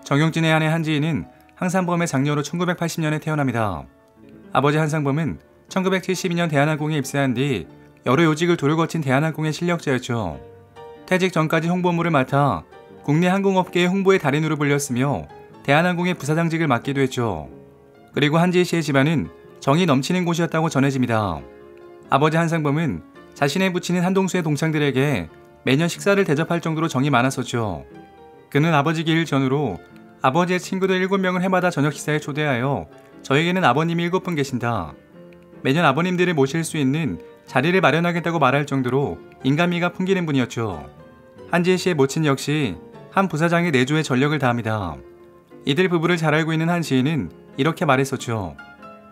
정용진의 아내 한지희는 항상범의 장녀로 1980년에 태어납니다. 아버지 한상범은 1972년 대한항공에 입사한 뒤 여러 요직을 두루 거친 대한항공의 실력자였죠. 퇴직 전까지 홍보물을 맡아 국내 항공업계의 홍보의 달인으로 불렸으며 대한항공의 부사장직을 맡기도 했죠. 그리고 한지희 씨의 집안은 정이 넘치는 곳이었다고 전해집니다. 아버지 한상범은 자신의 부친인 한동수의 동창들에게 매년 식사를 대접할 정도로 정이 많았었죠. 그는 아버지 기일 전후로 아버지의 친구들 7명을 해마다 저녁 식사에 초대하여 저에게는 아버님이 7분 계신다. 매년 아버님들을 모실 수 있는 자리를 마련하겠다고 말할 정도로 인간미가 풍기는 분이었죠. 한지희 씨의 모친 역시 한 부사장의 내조에 전력을 다합니다. 이들 부부를 잘 알고 있는 한지희는 이렇게 말했었죠.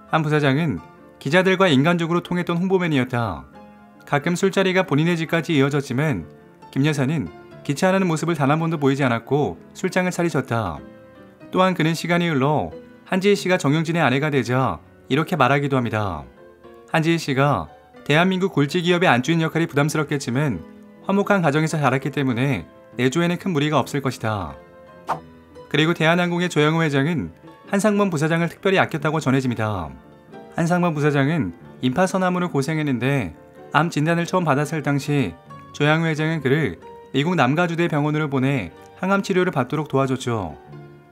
한 부사장은 기자들과 인간적으로 통했던 홍보맨이었다. 가끔 술자리가 본인의 집까지 이어졌지만 김 여사는 기차하는 모습을 단 한 번도 보이지 않았고 술장을 차리셨다. 또한 그는 시간이 흘러 한지희 씨가 정용진의 아내가 되자 이렇게 말하기도 합니다. 한지희 씨가 대한민국 골직기업의 안주인 역할이 부담스럽겠지만 화목한 가정에서 자랐기 때문에 내조에는 큰 무리가 없을 것이다. 그리고 대한항공의 조영호 회장은 한상범 부사장을 특별히 아꼈다고 전해집니다. 한상범 부사장은 임파선암으로 고생했는데 암 진단을 처음 받았을 당시 조영호 회장은 그를 미국 남가주대 병원으로 보내 항암 치료를 받도록 도와줬죠.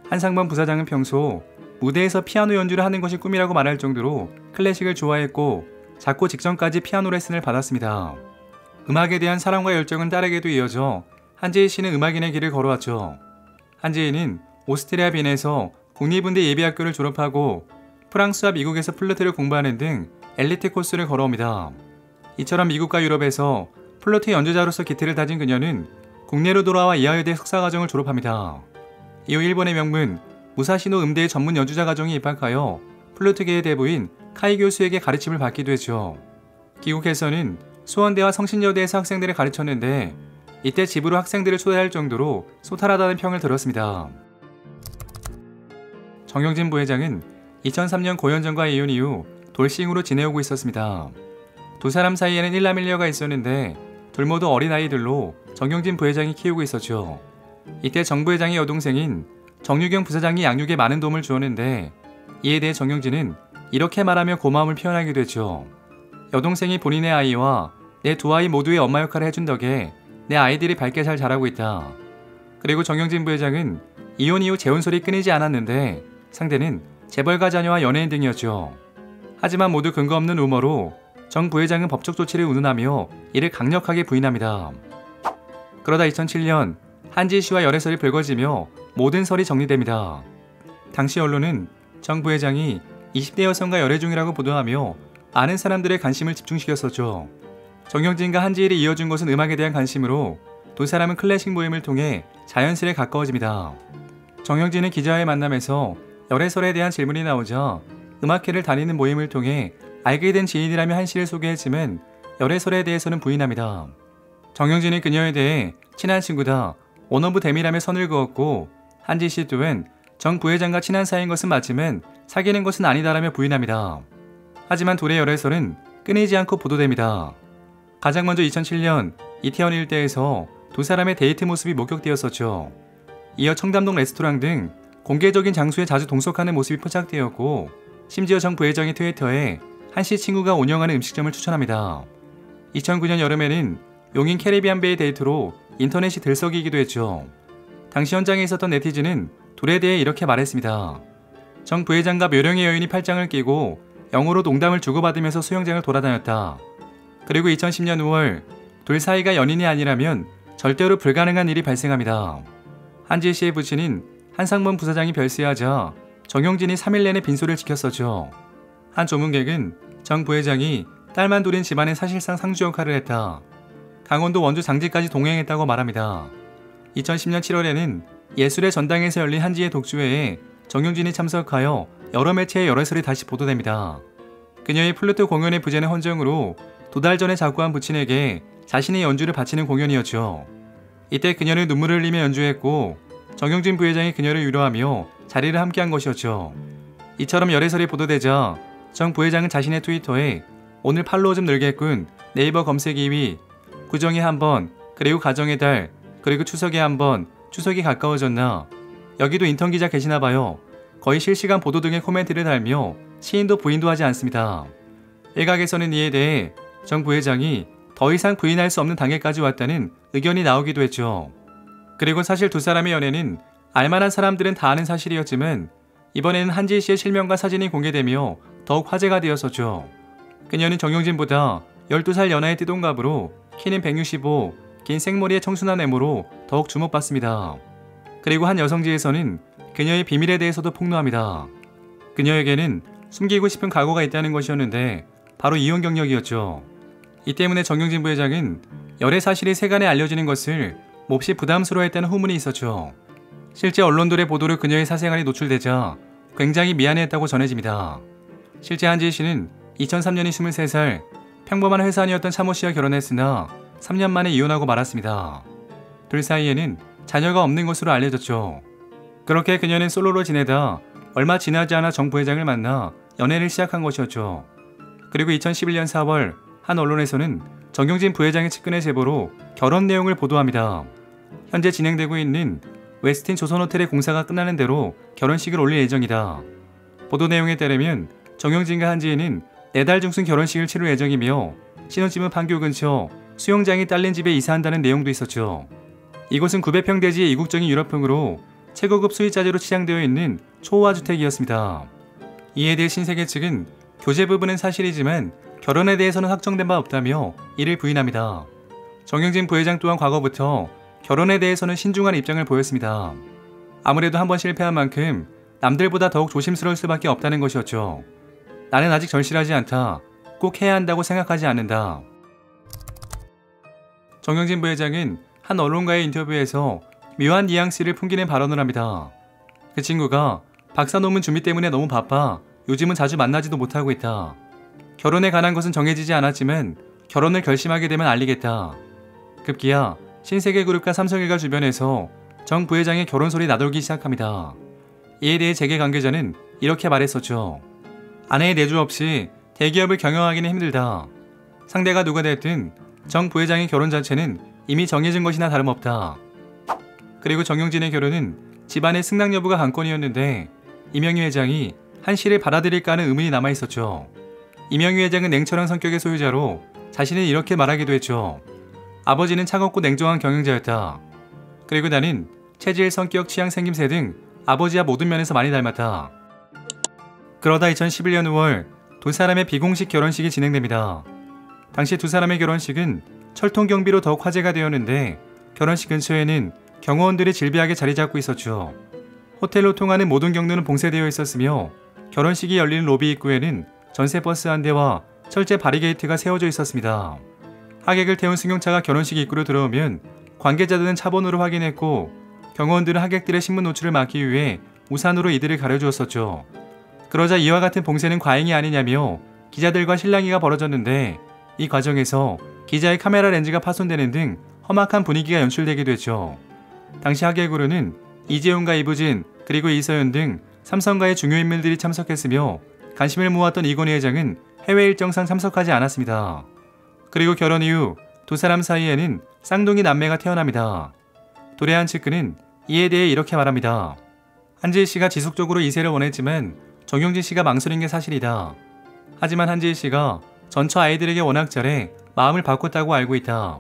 한상범 부사장은 평소 무대에서 피아노 연주를 하는 것이 꿈이라고 말할 정도로 클래식을 좋아했고 작고 직전까지 피아노 레슨을 받았습니다. 음악에 대한 사랑과 열정은 딸에게도 이어져 한지희 씨는 음악인의 길을 걸어왔죠. 한지희는 오스트리아 빈에서 국립음대 예비학교를 졸업하고 프랑스와 미국에서 플루트를 공부하는 등 엘리트 코스를 걸어옵니다. 이처럼 미국과 유럽에서 플루트 연주자로서 기틀을 다진 그녀는 국내로 돌아와 이화여대 석사과정을 졸업합니다. 이후 일본의 명문 무사시노 음대의 전문 연주자 과정에 입학하여 플루트계의 대부인 카이 교수에게 가르침을 받기도 했죠. 귀국해서는 수원대와 성신여대에서 학생들을 가르쳤는데 이때 집으로 학생들을 초대할 정도로 소탈하다는 평을 들었습니다. 정용진 부회장은 2003년 고현정과 이혼 이후 돌싱으로 지내오고 있었습니다. 두 사람 사이에는 일남일녀가 있었는데 둘 모두 어린 아이들로 정용진 부회장이 키우고 있었죠. 이때 정 부회장의 여동생인 정유경 부사장이 양육에 많은 도움을 주었는데 이에 대해 정용진은 이렇게 말하며 고마움을 표현하기도 했죠. 여동생이 본인의 아이와 내 두 아이 모두의 엄마 역할을 해준 덕에 내 아이들이 밝게 잘 자라고 있다. 그리고 정용진 부회장은 이혼 이후 재혼설이 끊이지 않았는데 상대는 재벌가 자녀와 연예인 등이었죠. 하지만 모두 근거 없는 루머로 정 부회장은 법적 조치를 운운하며 이를 강력하게 부인합니다. 그러다 2007년 한지희 씨와 열애설이 불거지며 모든 설이 정리됩니다. 당시 언론은 정 부회장이 20대 여성과 열애 중이라고 보도하며 많은 사람들의 관심을 집중시켰었죠. 정용진과 한지희를 이어준 것은 음악에 대한 관심으로 두 사람은 클래식 모임을 통해 자연스레 가까워집니다. 정용진은 기자와의 만남에서 열애설에 대한 질문이 나오자 음악회를 다니는 모임을 통해 알게 된 지인이라며 한 씨를 소개했지만 열애설에 대해서는 부인합니다. 정용진은 그녀에 대해 친한 친구다, 원어브 댐이라며 선을 그었고 한지희 씨 또한 정 부회장과 친한 사이인 것은 맞지만 사귀는 것은 아니다라며 부인합니다. 하지만 둘의 열애설은 끊이지 않고 보도됩니다. 가장 먼저 2007년 이태원 일대에서 두 사람의 데이트 모습이 목격되었었죠. 이어 청담동 레스토랑 등 공개적인 장소에 자주 동석하는 모습이 포착되었고 심지어 정 부회장의 트위터에 한 씨 친구가 운영하는 음식점을 추천합니다. 2009년 여름에는 용인 캐리비안베이 데이트로 인터넷이 들썩이기도 했죠. 당시 현장에 있었던 네티즌은 둘에 대해 이렇게 말했습니다. 정 부회장과 묘령의 여인이 팔짱을 끼고 영어로 농담을 주고받으면서 수영장을 돌아다녔다. 그리고 2010년 5월 둘 사이가 연인이 아니라면 절대로 불가능한 일이 발생합니다. 한지희 씨의 부친인 한상범 부사장이 별세하자 정용진이 3일 내내 빈소를 지켰었죠. 한 조문객은 정 부회장이 딸만 둘인 집안에 사실상 상주 역할을 했다. 강원도 원주 장지까지 동행했다고 말합니다. 2010년 7월에는 예술의 전당에서 열린 한지의 독주회에 정용진이 참석하여 여러 매체의 열애설이 다시 보도됩니다. 그녀의 플루트 공연의 부재는 헌정으로 2달 전에 작고한 부친에게 자신의 연주를 바치는 공연이었죠. 이때 그녀는 눈물을 흘리며 연주했고 정용진 부회장이 그녀를 위로하며 자리를 함께한 것이었죠. 이처럼 열애설이 보도되자 정 부회장은 자신의 트위터에 오늘 팔로워 좀 늘겠군, 네이버 검색 2위, 구정에 한 번, 그리고 가정의 달, 그리고 추석에 한 번, 추석이 가까워졌나, 여기도 인턴 기자 계시나 봐요. 거의 실시간 보도 등의 코멘트를 달며 시인도 부인도 하지 않습니다. 일각에서는 이에 대해 정 부회장이 더 이상 부인할 수 없는 단계까지 왔다는 의견이 나오기도 했죠. 그리고 사실 두 사람의 연애는 알만한 사람들은 다 아는 사실이었지만 이번에는 한지희 씨의 실명과 사진이 공개되며 더욱 화제가 되었었죠. 그녀는 정용진보다 12살 연하의 띠동갑으로 키는 165, 긴 생머리의 청순한 외모로 더욱 주목받습니다. 그리고 한 여성지에서는 그녀의 비밀에 대해서도 폭로합니다. 그녀에게는 숨기고 싶은 각오가 있다는 것이었는데 바로 이혼 경력이었죠. 이 때문에 정용진 부회장은 열애 사실이 세간에 알려지는 것을 몹시 부담스러워했다는 후문이 있었죠. 실제 언론들의 보도로 그녀의 사생활이 노출되자 굉장히 미안해했다고 전해집니다. 실제 한지희 씨는 2003년에 23살 평범한 회사원이었던 차모 씨와 결혼했으나 3년 만에 이혼하고 말았습니다. 둘 사이에는 자녀가 없는 것으로 알려졌죠. 그렇게 그녀는 솔로로 지내다 얼마 지나지 않아 정 부회장을 만나 연애를 시작한 것이었죠. 그리고 2011년 4월 한 언론에서는 정용진 부회장의 측근의 제보로 결혼 내용을 보도합니다. 현재 진행되고 있는 웨스틴 조선호텔의 공사가 끝나는 대로 결혼식을 올릴 예정이다. 보도 내용에 따르면 정용진과 한지희는 4달 중순 결혼식을 치를 예정이며 신혼집은 판교 근처 수영장이 딸린 집에 이사한다는 내용도 있었죠. 이곳은 900평 대지의 이국적인 유럽풍으로 최고급 수입자재로 치장되어 있는 초호화 주택이었습니다. 이에 대해 신세계 측은 교제 부분은 사실이지만 결혼에 대해서는 확정된 바 없다며 이를 부인합니다. 정용진 부회장 또한 과거부터 결혼에 대해서는 신중한 입장을 보였습니다. 아무래도 한번 실패한 만큼 남들보다 더욱 조심스러울 수밖에 없다는 것이었죠. 나는 아직 절실하지 않다. 꼭 해야 한다고 생각하지 않는다. 정용진 부회장은 한 언론과의 인터뷰에서 묘한 뉘앙스를 풍기는 발언을 합니다. 그 친구가 박사 논문 준비 때문에 너무 바빠 요즘은 자주 만나지도 못하고 있다. 결혼에 관한 것은 정해지지 않았지만 결혼을 결심하게 되면 알리겠다. 급기야 신세계그룹과 삼성일가 주변에서 정 부회장의 결혼 소리 나돌기 시작합니다. 이에 대해 재계 관계자는 이렇게 말했었죠. 아내의 내주 없이 대기업을 경영하기는 힘들다. 상대가 누가 됐든 정 부회장의 결혼 자체는 이미 정해진 것이나 다름없다. 그리고 정용진의 결혼은 집안의 승낙 여부가 관건이었는데 이명희 회장이 한시를 받아들일까 하는 의문이 남아있었죠. 이명희 회장은 냉철한 성격의 소유자로 자신은 이렇게 말하기도 했죠. 아버지는 차갑고 냉정한 경영자였다. 그리고 나는 체질, 성격, 취향, 생김새 등 아버지와 모든 면에서 많이 닮았다. 그러다 2011년 5월 두 사람의 비공식 결혼식이 진행됩니다. 당시 두 사람의 결혼식은 철통 경비로 더욱 화제가 되었는데 결혼식 근처에는 경호원들이 질비하게 자리 잡고 있었죠. 호텔로 통하는 모든 경로는 봉쇄되어 있었으며 결혼식이 열리는 로비 입구에는 전세버스 한 대와 철제 바리게이트가 세워져 있었습니다. 하객을 태운 승용차가 결혼식 입구로 들어오면 관계자들은 차번호를 확인했고 경호원들은 하객들의 신문 노출을 막기 위해 우산으로 이들을 가려주었었죠. 그러자 이와 같은 봉쇄는 과잉이 아니냐며 기자들과 실랑이가 벌어졌는데 이 과정에서 기자의 카메라 렌즈가 파손되는 등 험악한 분위기가 연출되기도 했죠. 당시 하객으로는 이재용과 이부진 그리고 이서연 등 삼성가의 중요 인물들이 참석했으며 관심을 모았던 이건희 회장은 해외 일정상 참석하지 않았습니다. 그리고 결혼 이후 두 사람 사이에는 쌍둥이 남매가 태어납니다. 도래한 측근은 이에 대해 이렇게 말합니다. 한지희 씨가 지속적으로 이세를 원했지만 정용진 씨가 망설인 게 사실이다. 하지만 한지희 씨가 전처 아이들에게 워낙 잘해 마음을 바꿨다고 알고 있다.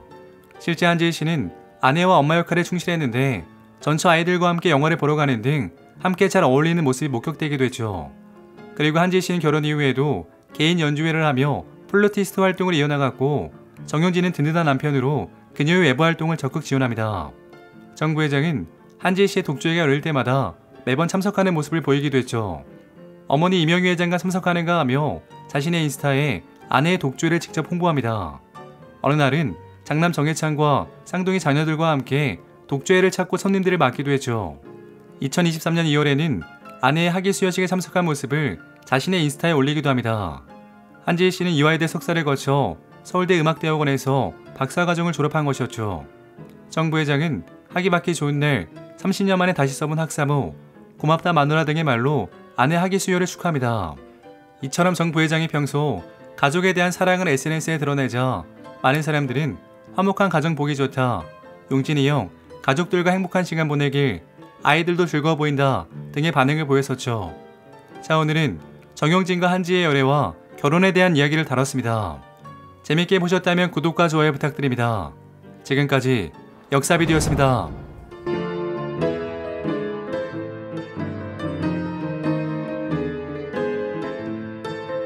실제 한지희 씨는 아내와 엄마 역할에 충실했는데 전처 아이들과 함께 영화를 보러 가는 등 함께 잘 어울리는 모습이 목격되기도 했죠. 그리고 한지희 씨는 결혼 이후에도 개인 연주회를 하며 플루티스트 활동을 이어나갔고 정용진은 든든한 남편으로 그녀의 외부 활동을 적극 지원합니다. 정 부회장은 한지희 씨의 독주회가 열릴 때마다 매번 참석하는 모습을 보이기도 했죠. 어머니 이명희 회장과 참석하는가 하며 자신의 인스타에 아내의 독주회를 직접 홍보합니다. 어느 날은 장남 정해찬과 쌍둥이 자녀들과 함께 독주회를 찾고 손님들을 맞기도 했죠. 2023년 2월에는 아내의 학위 수여식에 참석한 모습을 자신의 인스타에 올리기도 합니다. 한지희 씨는 이화여대 석사를 거쳐 서울대 음악대학원에서 박사과정을 졸업한 것이었죠. 정 부회장은 학위 받기 좋은 날 30년 만에 다시 써본 학사모, 고맙다 마누라 등의 말로 아내 학위 수여를 축하합니다. 이처럼 정 부회장이 평소 가족에 대한 사랑을 SNS에 드러내자 많은 사람들은 화목한 가정 보기 좋다, 용진이 형 가족들과 행복한 시간 보내길, 아이들도 즐거워 보인다 등의 반응을 보였었죠. 자, 오늘은 정용진과 한지의 열애와 결혼에 대한 이야기를 다뤘습니다. 재밌게 보셨다면 구독과 좋아요 부탁드립니다. 지금까지 역사비디오였습니다.